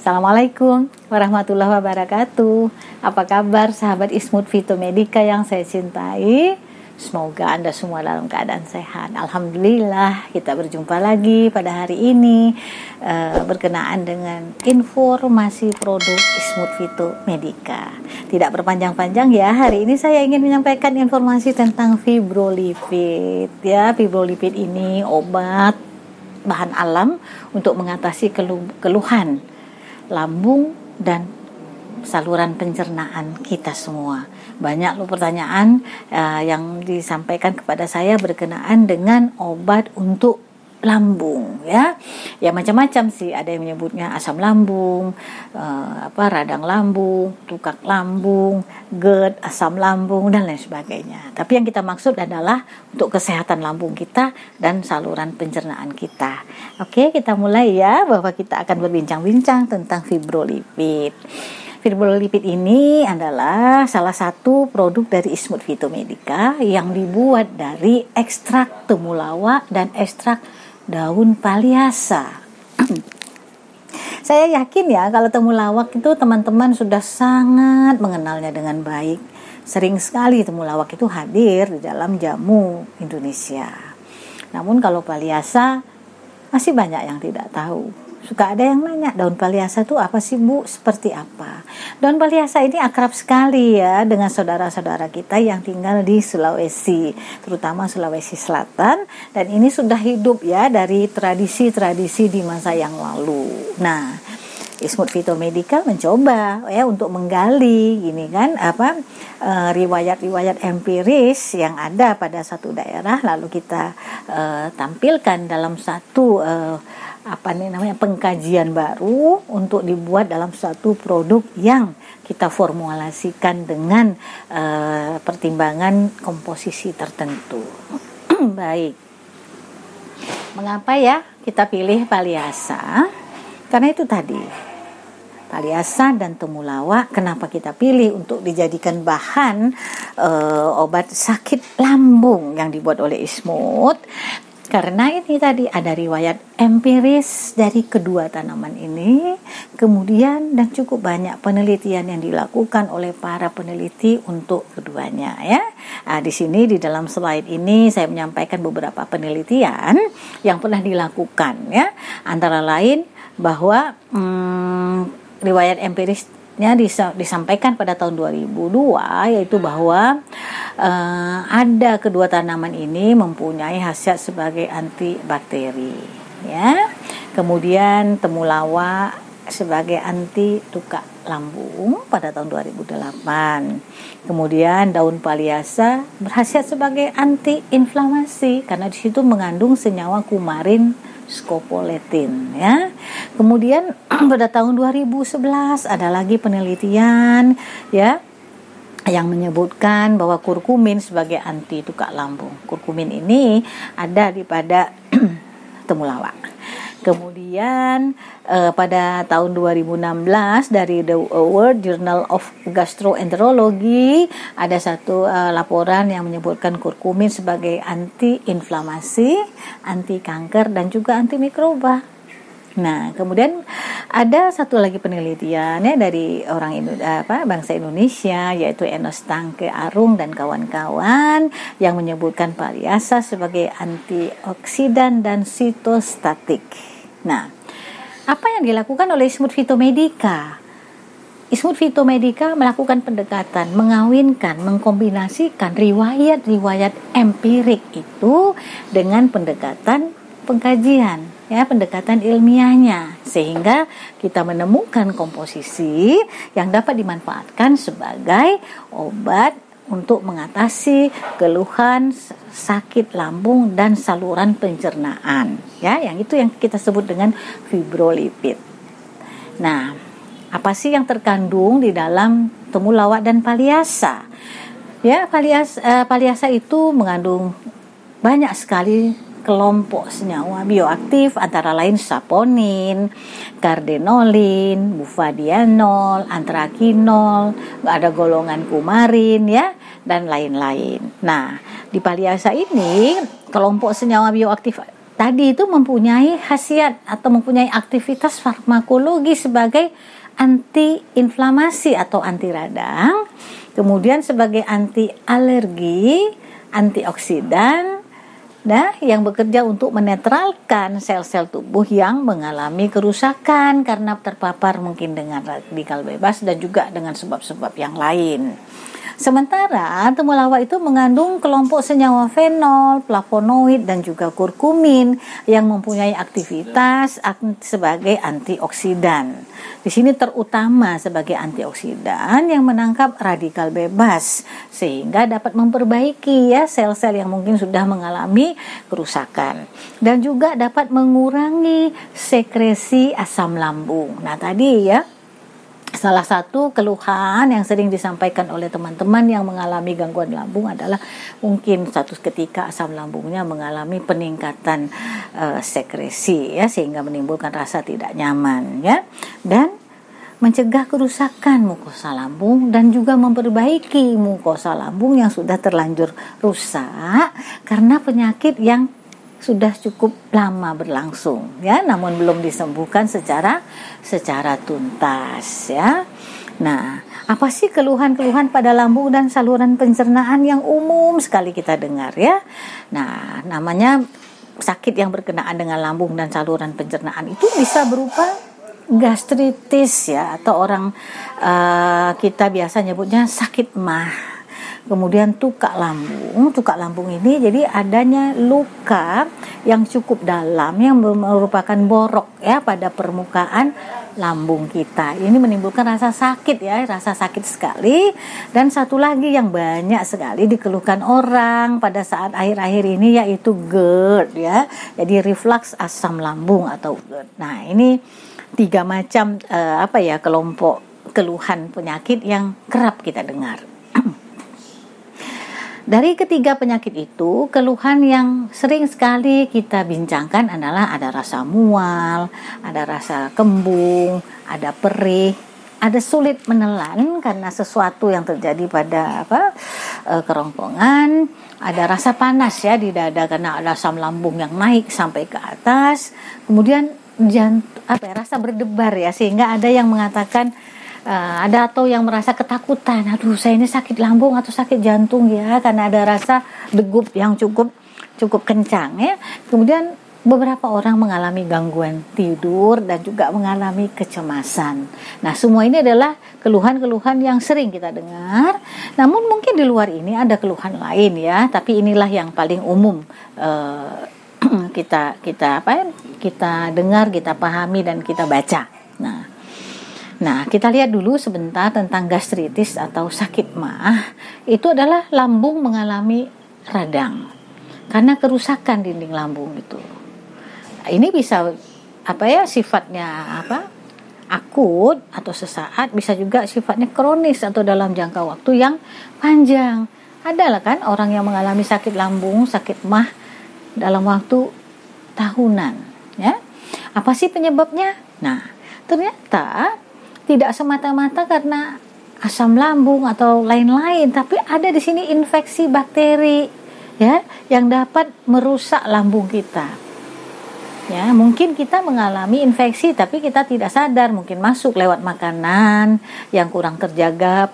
Assalamualaikum warahmatullahi wabarakatuh. Apa kabar sahabat Ismut Fitomedica yang saya cintai? Semoga Anda semua dalam keadaan sehat. Alhamdulillah, kita berjumpa lagi pada hari ini berkenaan dengan informasi produk Ismut Fitomedica. Tidak berpanjang-panjang ya, hari ini saya ingin menyampaikan informasi tentang fibrolipid. Ya, fibrolipid ini obat bahan alam untuk mengatasi keluhan lambung dan saluran pencernaan kita semua. Banyak loh pertanyaan yang disampaikan kepada saya berkenaan dengan obat untuk lambung, ya macam-macam sih. Ada yang menyebutnya asam lambung, radang lambung, tukak lambung, GERD, asam lambung dan lain sebagainya. Tapi yang kita maksud adalah untuk kesehatan lambung kita dan saluran pencernaan kita. Oke, kita mulai ya, bahwa kita akan berbincang-bincang tentang fibrolipid. Fibrolipid ini adalah salah satu produk dari Ismut Fitomedica yang dibuat dari ekstrak temulawak dan ekstrak daun paliasa. Saya yakin ya, kalau temulawak itu teman-teman sudah sangat mengenalnya dengan baik. Sering sekali temulawak itu hadir di dalam jamu Indonesia. Namun kalau paliasa masih banyak yang tidak tahu. Suka ada yang nanya, daun paliasa itu apa sih Bu? Seperti apa? Daun paliasa ini akrab sekali ya dengan saudara-saudara kita yang tinggal di Sulawesi, terutama Sulawesi Selatan, dan ini sudah hidup ya dari tradisi-tradisi di masa yang lalu. Nah, Ismut Fitomedica mencoba ya untuk menggali gini kan riwayat-riwayat empiris yang ada pada satu daerah, lalu kita tampilkan dalam satu pengkajian baru untuk dibuat dalam satu produk yang kita formulasikan dengan pertimbangan komposisi tertentu. Baik. Mengapa ya kita pilih paliasa? Karena itu tadi, paliasa dan temulawak kenapa kita pilih untuk dijadikan bahan obat sakit lambung yang dibuat oleh Ismut? Karena ini tadi ada riwayat empiris dari kedua tanaman ini, kemudian dan cukup banyak penelitian yang dilakukan oleh para peneliti untuk keduanya ya. Di sini di dalam slide ini saya menyampaikan beberapa penelitian yang pernah dilakukan ya. Antara lain bahwa riwayat empirisnya disampaikan pada tahun 2002, yaitu bahwa ada kedua tanaman ini mempunyai khasiat sebagai antibakteri ya. Kemudian temulawak sebagai anti tukak lambung pada tahun 2008. Kemudian daun paliasa berkhasiat sebagai anti inflamasi karena di situ mengandung senyawa kumarin scopoletin ya. Kemudian pada tahun 2011 ada lagi penelitian ya yang menyebutkan bahwa kurkumin sebagai anti tukak lambung. Kurkumin ini ada pada temulawak. Kemudian pada tahun 2016 dari The World Journal of Gastroenterology ada satu laporan yang menyebutkan kurkumin sebagai anti-inflamasi, anti kanker dan juga anti mikroba. Nah, kemudian ada satu lagi penelitian ya dari bangsa Indonesia, yaitu Enos Tangke Arung dan kawan-kawan yang menyebutkan paliasa sebagai antioksidan dan sitostatik. Nah, apa yang dilakukan oleh Ismut Fitomedica? Ismut Fitomedica melakukan pendekatan, mengawinkan, mengkombinasikan riwayat-riwayat empirik itu dengan pendekatan pengkajian ya, pendekatan ilmiahnya, sehingga kita menemukan komposisi yang dapat dimanfaatkan sebagai obat untuk mengatasi keluhan sakit lambung dan saluran pencernaan ya, yang itu yang kita sebut dengan fibrolipid. Nah, apa sih yang terkandung di dalam temulawak dan paliasa? Ya, paliasa itu mengandung banyak sekali kelompok senyawa bioaktif, antara lain saponin, kardenolin, bufadienol, antrakinol, ada golongan kumarin ya, dan lain-lain. Nah, di paliasa ini kelompok senyawa bioaktif tadi itu mempunyai khasiat atau mempunyai aktivitas farmakologi sebagai anti-inflamasi atau anti radang, kemudian sebagai anti alergi, antioksidan, yang bekerja untuk menetralkan sel-sel tubuh yang mengalami kerusakan karena terpapar mungkin dengan radikal bebas dan juga dengan sebab-sebab yang lain. Sementara temulawak itu mengandung kelompok senyawa fenol, flavonoid dan juga kurkumin yang mempunyai aktivitas sebagai antioksidan. Di sini terutama sebagai antioksidan yang menangkap radikal bebas sehingga dapat memperbaiki sel-sel yang mungkin sudah mengalami kerusakan dan juga dapat mengurangi sekresi asam lambung. Nah, tadi salah satu keluhan yang sering disampaikan oleh teman-teman yang mengalami gangguan lambung adalah mungkin suatu ketika asam lambungnya mengalami peningkatan sekresi sehingga menimbulkan rasa tidak nyaman dan mencegah kerusakan mukosa lambung dan juga memperbaiki mukosa lambung yang sudah terlanjur rusak karena penyakit yang sudah cukup lama berlangsung namun belum disembuhkan secara tuntas Nah, apa sih keluhan-keluhan pada lambung dan saluran pencernaan yang umum sekali kita dengar Nah, namanya sakit yang berkenaan dengan lambung dan saluran pencernaan itu bisa berupa gastritis atau orang kita biasa nyebutnya sakit MAH. Kemudian tukak lambung ini jadi adanya luka yang cukup dalam yang merupakan borok pada permukaan lambung kita. Ini menimbulkan rasa sakit rasa sakit sekali. Dan satu lagi yang banyak sekali dikeluhkan orang pada saat akhir-akhir ini yaitu GERD Jadi reflux asam lambung atau GERD. Nah, ini 3 macam kelompok keluhan penyakit yang kerap kita dengar. Dari ketiga penyakit itu, keluhan yang sering sekali kita bincangkan adalah ada rasa mual, ada rasa kembung, ada perih, ada sulit menelan karena sesuatu yang terjadi pada kerongkongan, ada rasa panas di dada karena ada asam lambung yang naik sampai ke atas, kemudian rasa berdebar sehingga ada yang mengatakan ada atau yang merasa ketakutan, aduh saya ini sakit lambung atau sakit jantung karena ada rasa degup yang cukup kencang Kemudian beberapa orang mengalami gangguan tidur dan juga mengalami kecemasan. Nah, semua ini adalah keluhan-keluhan yang sering kita dengar. Namun mungkin di luar ini ada keluhan lain tapi inilah yang paling umum kita dengar, kita pahami dan kita baca. Nah, kita lihat dulu sebentar tentang gastritis atau sakit MAH. Itu adalah lambung mengalami radang karena kerusakan dinding lambung itu. Ini bisa sifatnya akut atau sesaat, bisa juga sifatnya kronis atau dalam jangka waktu yang panjang. Adalah kan orang yang mengalami sakit lambung, sakit MAH dalam waktu tahunan Apa sih penyebabnya? Nah, ternyata tidak semata-mata karena asam lambung atau lain-lain, tapi ada di sini infeksi bakteri yang dapat merusak lambung kita. Mungkin kita mengalami infeksi tapi kita tidak sadar, mungkin masuk lewat makanan yang kurang terjaga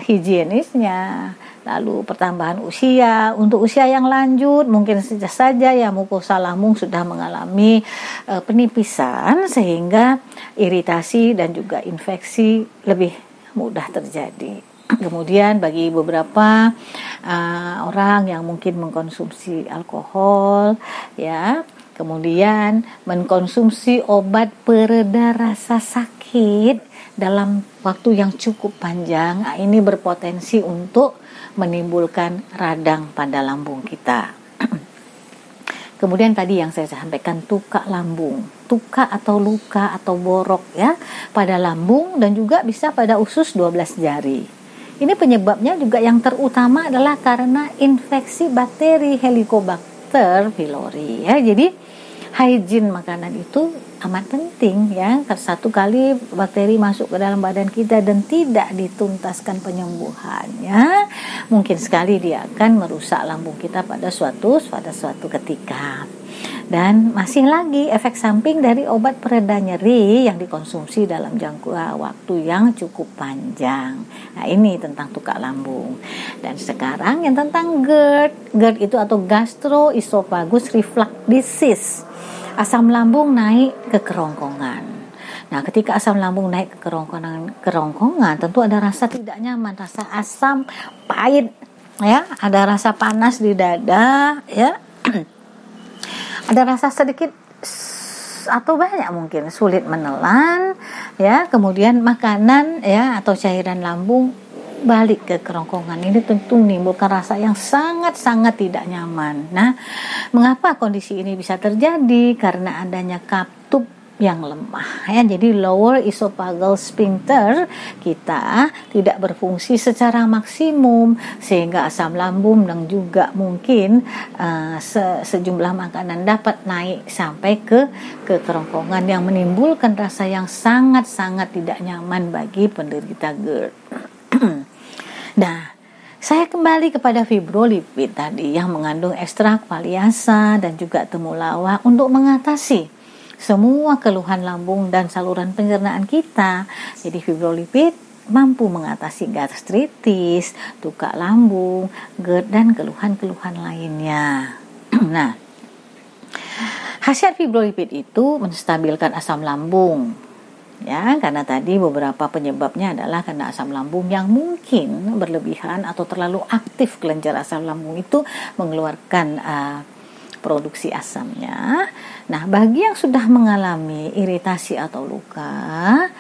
higienisnya. Lalu pertambahan usia, untuk usia yang lanjut mungkin saja mukosa lambung sudah mengalami penipisan sehingga iritasi dan juga infeksi lebih mudah terjadi. Kemudian bagi beberapa orang yang mungkin mengkonsumsi alkohol kemudian mengkonsumsi obat pereda rasa sakit dalam waktu yang cukup panjang, ini berpotensi untuk menimbulkan radang pada lambung kita. Kemudian tadi yang saya sampaikan tukak lambung, tuka atau luka atau borok pada lambung dan juga bisa pada usus 12 jari. Ini penyebabnya juga yang terutama adalah karena infeksi bakteri Helicobacter pylori Jadi hygiene makanan itu amat penting ya. Satu kali bakteri masuk ke dalam badan kita dan tidak dituntaskan penyembuhannya, mungkin sekali dia akan merusak lambung kita pada suatu ketika. Dan masih lagi efek samping dari obat pereda nyeri yang dikonsumsi dalam jangka waktu yang cukup panjang. Nah, ini tentang tukak lambung. Dan sekarang yang tentang GERD. GERD itu atau gastroesophagus reflux disease. Asam lambung naik ke kerongkongan. Nah, ketika asam lambung naik ke kerongkongan, tentu ada rasa tidak nyaman, rasa asam, pahit, ya, ada rasa panas di dada, ya. Ada rasa sedikit atau banyak mungkin sulit menelan, ya. Kemudian makanan, ya, atau cairan lambung balik ke kerongkongan. Ini tentu menimbulkan rasa yang sangat-sangat tidak nyaman. Nah, mengapa kondisi ini bisa terjadi? Karena adanya katup yang lemah, ya. Jadi lower esophageal sphincter kita tidak berfungsi secara maksimum, sehingga asam lambung dan juga mungkin sejumlah makanan dapat naik sampai ke kerongkongan yang menimbulkan rasa yang sangat-sangat tidak nyaman bagi penderita GERD. Nah, saya kembali kepada fibrolipid tadi yang mengandung ekstrak valiasa dan juga temulawak untuk mengatasi semua keluhan lambung dan saluran pencernaan kita. Jadi fibrolipid mampu mengatasi gastritis, tukak lambung, GERD dan keluhan-keluhan lainnya. Nah, khasiat fibrolipid itu menstabilkan asam lambung. Ya, karena tadi beberapa penyebabnya adalah karena asam lambung yang mungkin berlebihan atau terlalu aktif kelenjar asam lambung itu mengeluarkan produksi asamnya. Nah, bagi yang sudah mengalami iritasi atau luka,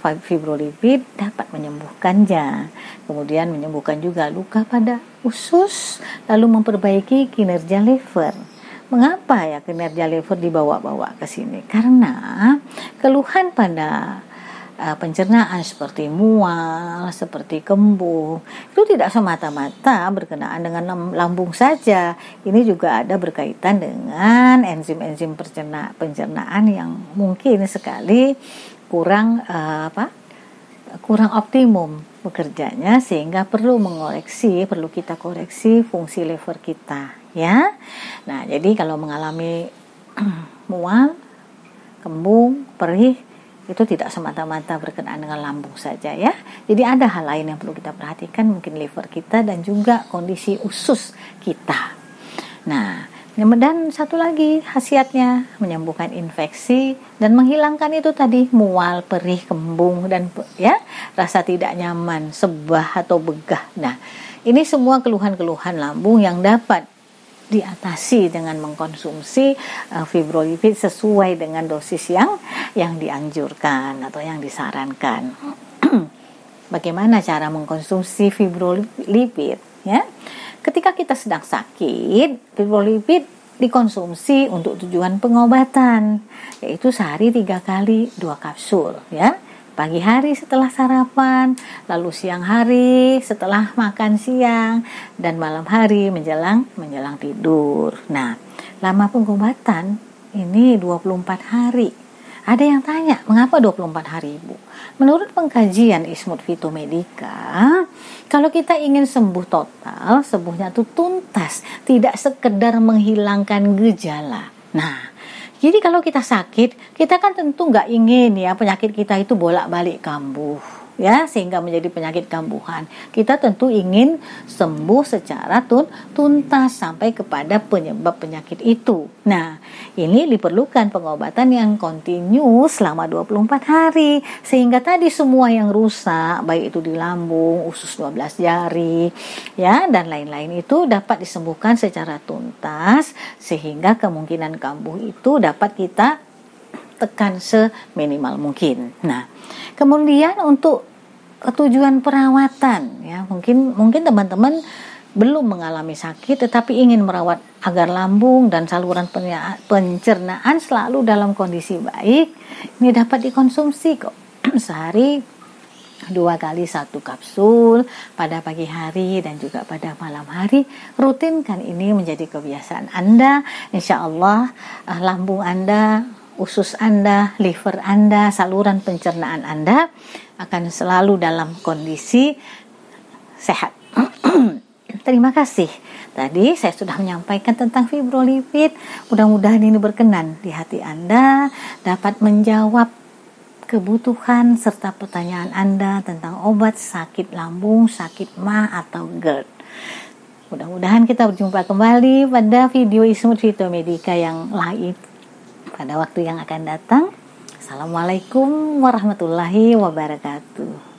fibrolipid dapat menyembuhkannya. Kemudian menyembuhkan juga luka pada usus, lalu memperbaiki kinerja liver. Mengapa ya kinerja liver dibawa-bawa ke sini? Karena keluhan pada pencernaan seperti mual, seperti kembung, itu tidak semata-mata berkenaan dengan lambung saja. Ini juga ada berkaitan dengan enzim-enzim pencernaan yang mungkin sekali kurang optimum bekerjanya, sehingga perlu kita koreksi fungsi liver kita, ya. Nah, jadi kalau mengalami mual, kembung, perih, itu tidak semata-mata berkenaan dengan lambung saja, ya. Jadi ada hal lain yang perlu kita perhatikan, mungkin liver kita dan juga kondisi usus kita. Nah, dan satu lagi khasiatnya menyembuhkan infeksi dan menghilangkan itu tadi mual, perih, kembung dan ya rasa tidak nyaman, sebah atau begah. Nah, ini semua keluhan-keluhan lambung yang dapat diatasi dengan mengkonsumsi fibrolipid sesuai dengan dosis yang dianjurkan atau yang disarankan. Bagaimana cara mengkonsumsi fibrolipid, ya? Ketika kita sedang sakit, fibrolipid dikonsumsi untuk tujuan pengobatan, yaitu sehari 3 kali 2 kapsul, ya. Pagi hari setelah sarapan, lalu siang hari setelah makan siang, dan malam hari menjelang tidur. Nah, lama pengobatan ini 24 hari. Ada yang tanya, mengapa 24 hari, Ibu? Menurut pengkajian Ismud Fitomedica, kalau kita ingin sembuh total, sembuhnya itu tuntas, tidak sekedar menghilangkan gejala. Nah, jadi kalau kita sakit, kita kan tentu nggak ingin ya penyakit kita itu bolak-balik kambuh, ya, sehingga menjadi penyakit kambuhan. Kita tentu ingin sembuh secara tuntas sampai kepada penyebab penyakit itu. Nah, ini diperlukan pengobatan yang kontinu selama 24 hari, sehingga tadi semua yang rusak, baik itu di lambung, usus 12 jari, ya, dan lain-lain itu dapat disembuhkan secara tuntas, sehingga kemungkinan kambuh itu dapat kita tekan seminimal mungkin. Nah, kemudian untuk tujuan perawatan, ya, mungkin teman-teman belum mengalami sakit tetapi ingin merawat agar lambung dan saluran pencernaan selalu dalam kondisi baik. Ini dapat dikonsumsi kok sehari 2 kali 1 kapsul pada pagi hari dan juga pada malam hari. Rutinkan ini menjadi kebiasaan Anda. Insya Allah lambung Anda, usus Anda, liver Anda, saluran pencernaan Anda akan selalu dalam kondisi sehat. Terima kasih. Tadi saya sudah menyampaikan tentang fibrolipid. Mudah-mudahan ini berkenan di hati Anda, dapat menjawab kebutuhan serta pertanyaan Anda tentang obat sakit lambung, sakit MAH atau GERD. Mudah-mudahan kita berjumpa kembali pada video Ismut Fitomedika yang lain pada waktu yang akan datang. Assalamualaikum warahmatullahi wabarakatuh.